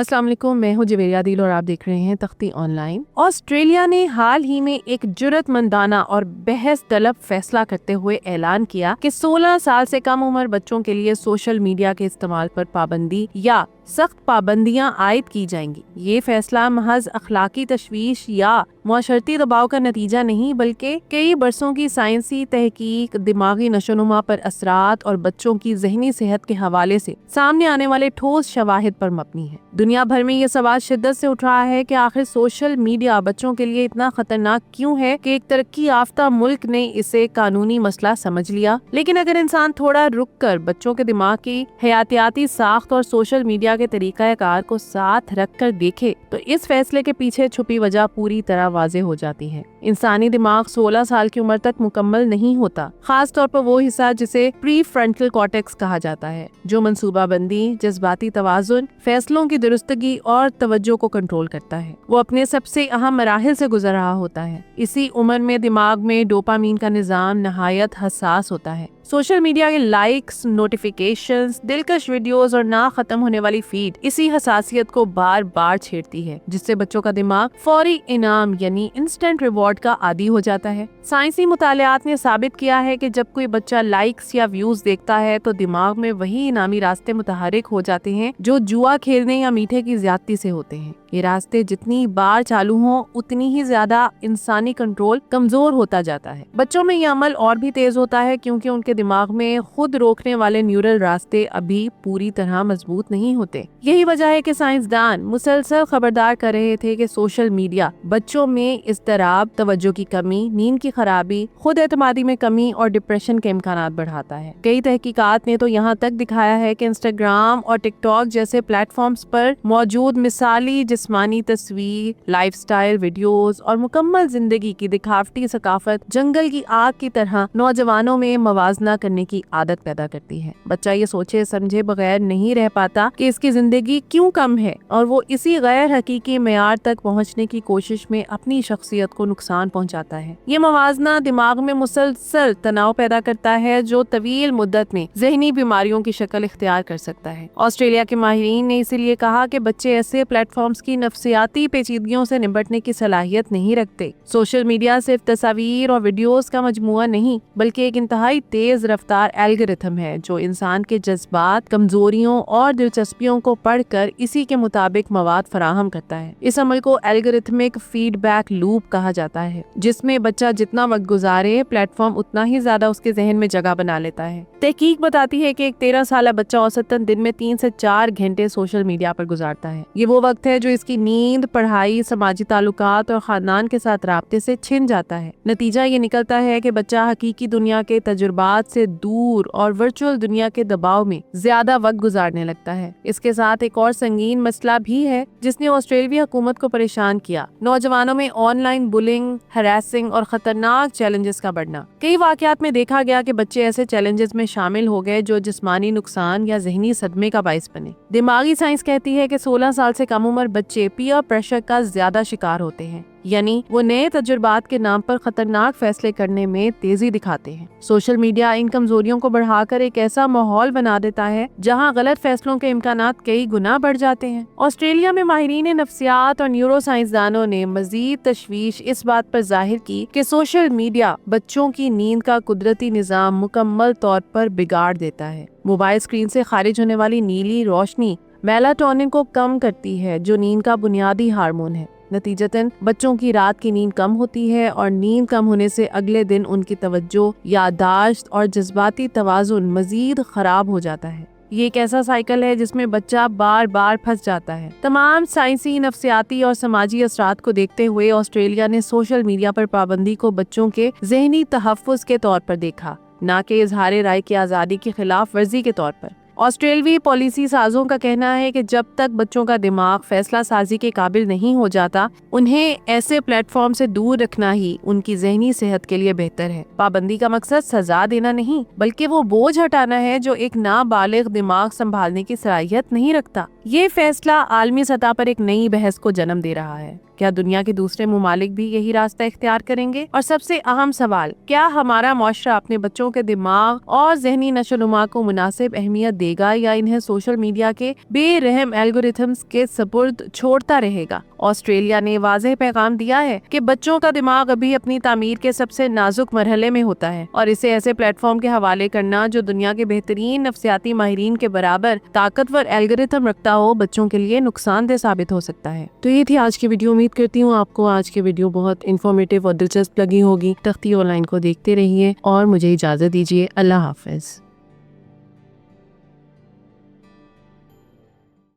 अस्सलाम वालेकुम, मैं हूँ जवेरिया दिल और आप देख रहे हैं तख्ती ऑनलाइन। ऑस्ट्रेलिया ने हाल ही में एक जुर्रतमंदाना और बहस तलब फैसला करते हुए ऐलान किया कि 16 साल से कम उम्र बच्चों के लिए सोशल मीडिया के इस्तेमाल पर पाबंदी या सख्त पाबंदियां आयद की जाएंगी। ये फैसला महज अखलाकी तशवीश या मुआशरती दबाव का नतीजा नहीं, बल्कि कई बरसों की साइंसी तहकीक, दिमागी नशोनुमा पर असरात और बच्चों की जहनी सेहत के हवाले से सामने आने वाले ठोस शवाहिद पर मबनी है। दुनिया भर में ये सवाल शिद्दत से उठ रहा है कि आखिर सोशल मीडिया बच्चों के लिए इतना खतरनाक क्यों है कि एक तरक्की याफ्ता मुल्क ने इसे कानूनी मसला समझ लिया। लेकिन अगर इंसान थोड़ा रुक कर बच्चों के दिमाग की हयातियाती साख्त और सोशल मीडिया के तरीकाकार को साथ रख कर देखे तो इस फैसले के पीछे छुपी वजह पूरी तरह वाज़ेह हो जाती है। इंसानी दिमाग 16 साल की उम्र तक मुकम्मल नहीं होता, खास तौर पर वो हिस्सा जिसे प्री फ्रंटल कॉर्टेक्स कहा जाता है, जो मंसूबाबंदी, जज्बाती तवाज़ुन, फैसलों की दुरुस्तगी और तवज्जो को कंट्रोल करता है। वो अपने सबसे अहम मराहिल से गुजर रहा होता है। इसी उम्र में दिमाग में डोपामीन का निज़ाम नहायत हसास होता है। सोशल मीडिया के लाइक्स, नोटिफिकेशंस, दिलकश वीडियोस और ना खत्म होने वाली फीड इसी हसासियत को बार बार छेड़ती है, जिससे बच्चों का दिमाग फौरी इनाम यानी इंस्टेंट रिवॉर्ड का आदी हो जाता है। साइंसी मुतालियात ने साबित किया है कि जब कोई बच्चा लाइक्स या व्यूज देखता है तो दिमाग में वही इनामी रास्ते मुतहरिक हो जाते हैं जो जुआ खेलने या मीठे की ज्यादती से होते हैं। ये रास्ते जितनी बार चालू हों उतनी ही ज्यादा इंसानी कंट्रोल कमजोर होता जाता है। बच्चों में ये अमल और भी तेज होता है क्योंकि उनके दिमाग में खुद रोकने वाले न्यूरल रास्ते अभी पूरी तरह मजबूत नहीं होते। यही वजह है कि साइंसदान मुसलसल खबरदार कर रहे थे कि सोशल मीडिया बच्चों में इज़्तिराब, तवज्जो की कमी, नींद की खराबी, खुद एतमादी में कमी और डिप्रेशन के इम्कानात बढ़ाता है। कई तहकीकात ने तो यहाँ तक दिखाया है कि इंस्टाग्राम और टिकटॉक जैसे प्लेटफॉर्म्स पर मौजूद मिसाली जिस्मानी तस्वीर, लाइफस्टाइल वीडियोस और मुकम्मल जिंदगी की दिखावटी सकाफत जंगल की आग की तरह नौजवानों में मवाजना करने की आदत पैदा करती है। बच्चा ये सोचे समझे बगैर नहीं रह पाता कि इसकी जिंदगी क्यों कम है और वो इसी गैर हकीकी मेयार तक पहुँचने की कोशिश में अपनी शख्सियत को नुकसान पहुँचाता है। ये मवाजना दिमाग में मुसलसल तनाव पैदा करता है जो तवील मुद्दत में ज़हनी बीमारियों की शक्ल इख्तियार कर सकता है। ऑस्ट्रेलिया के माहिरीन ने इसीलिए कहा कि बच्चे ऐसे प्लेटफॉर्म्स की नफ्सियाती पेचीदगियों से निपटने की सलाहियत नहीं रखते। सोशल मीडिया सिर्फ तस्वीर और वीडियोस का मजमुआ नहीं बल्कि एक इंतहाई तेज रफ्तार एल्गोरिथम है जो इंसान के जज्बात, कमजोरियों और दिलचस्पियों को पढ़कर इसी के मुताबिक मवाद फराहम करता है। इस अमल को एल्गोरिथमिक फीडबैक लूप कहा जाता है, जिसमें बच्चा जितना वक्त गुजारे प्लेटफॉर्म उतना ही ज्यादा उसके जहन में जगह बना लेता है। तहकीक बताती है कि एक 13 साल बच्चा औसतन दिन में 3 से 4 घंटे सोशल मीडिया पर गुजारता है। ये वो वक्त है जो इसकी नींद, पढ़ाई, समाजी ताल्लुकात और खानदान के साथ राब्ते से छिन जाता है। नतीजा ये निकलता है कि बच्चा हकीकी दुनिया के तजुर्बात से दूर और वर्चुअल दुनिया के दबाव में ज्यादा वक्त गुजारने लगता है। इसके साथ एक और संगीन मसला भी है जिसने ऑस्ट्रेलियाई हुकूमत को परेशान किया: नौजवानों में ऑनलाइन बुलिंग, हैरेसिंग और खतरनाक चैलेंजेस का बढ़ना। कई वाकयात में देखा गया कि बच्चे ऐसे चैलेंजेस में शामिल हो गए जो जिस्मानी नुकसान या जहनी सदमे का बाइस बने। दिमागी साइंस कहती है कि 16 साल से कम उम्र बच्चे पीयर प्रेशर का ज्यादा शिकार होते हैं, यानी वो नए तजुर्बात के नाम पर खतरनाक फैसले करने में तेजी दिखाते हैं। सोशल मीडिया इन कमजोरियों को बढ़ाकर एक ऐसा माहौल बना देता है जहां गलत फैसलों के इम्कानात कई गुना बढ़ जाते हैं। ऑस्ट्रेलिया में माहिरीन नफ्सियात और न्यूरो साइंसदानों ने मजीद तशवीश इस बात पर जाहिर की कि सोशल मीडिया बच्चों की नींद का कुदरती निज़ाम मुकम्मल तौर पर बिगाड़ देता है। मोबाइल स्क्रीन से खारिज होने वाली नीली रोशनी मेलाटोनिन को कम करती है जो नींद का बुनियादी हार्मोन है। नतीजतन बच्चों की रात की नींद कम होती है और नींद कम होने से अगले दिन उनकी तवज्जो, याददाश्त और जज्बाती तवाज़ुन मजीद खराब हो जाता है। ये एक ऐसा साइकिल है जिसमें बच्चा बार बार फंस जाता है। तमाम साइंसी, नफ्सियाती और समाजी असरात को देखते हुए ऑस्ट्रेलिया ने सोशल मीडिया पर पाबंदी को बच्चों के जहनी तहफ़्फ़ुज़ के तौर पर देखा, न कि इजहार राय की आज़ादी की खिलाफ वर्जी के तौर पर। ऑस्ट्रेलवी पॉलिसी साजों का कहना है कि जब तक बच्चों का दिमाग फैसला साजी के काबिल नहीं हो जाता, उन्हें ऐसे प्लेटफॉर्म से दूर रखना ही उनकी जहनी सेहत के लिए बेहतर है। पाबंदी का मकसद सजा देना नहीं बल्कि वो बोझ हटाना है जो एक नाबालिग दिमाग संभालने की सलाहियत नहीं रखता। ये फैसला आलमी सतह पर एक नई बहस को जन्म दे रहा है। क्या दुनिया के दूसरे मुमालिक भी यही रास्ता इख्तियार करेंगे? और सबसे अहम सवाल, क्या हमारा मुआशरा अपने बच्चों के दिमाग और जहनी नशोनुमा को मुनासिब अहमियत देगा? देगा या इन्हें सोशल मीडिया के बेरहम एल्गोरिथम्स के सपुर्द छोड़ता रहेगा। ऑस्ट्रेलिया ने वाज़ेह पैगाम दिया है कि बच्चों का दिमाग अभी अपनी तामीर के सबसे नाजुक मरहले में होता है और इसे ऐसे प्लेटफॉर्म के हवाले करना जो दुनिया के बेहतरीन नफ्सियाती माहिरीन के बराबर ताकतवर एल्गोरिथम रखता हो, बच्चों के लिए नुकसानदेह साबित हो सकता है। तो ये थी आज की वीडियो। उम्मीद करती हूँ आपको आज की वीडियो बहुत इन्फॉर्मेटिव और दिलचस्प लगी होगी। तख्ती ऑनलाइन को देखते रहिए और मुझे इजाजत दीजिए। अल्लाह हाफिज।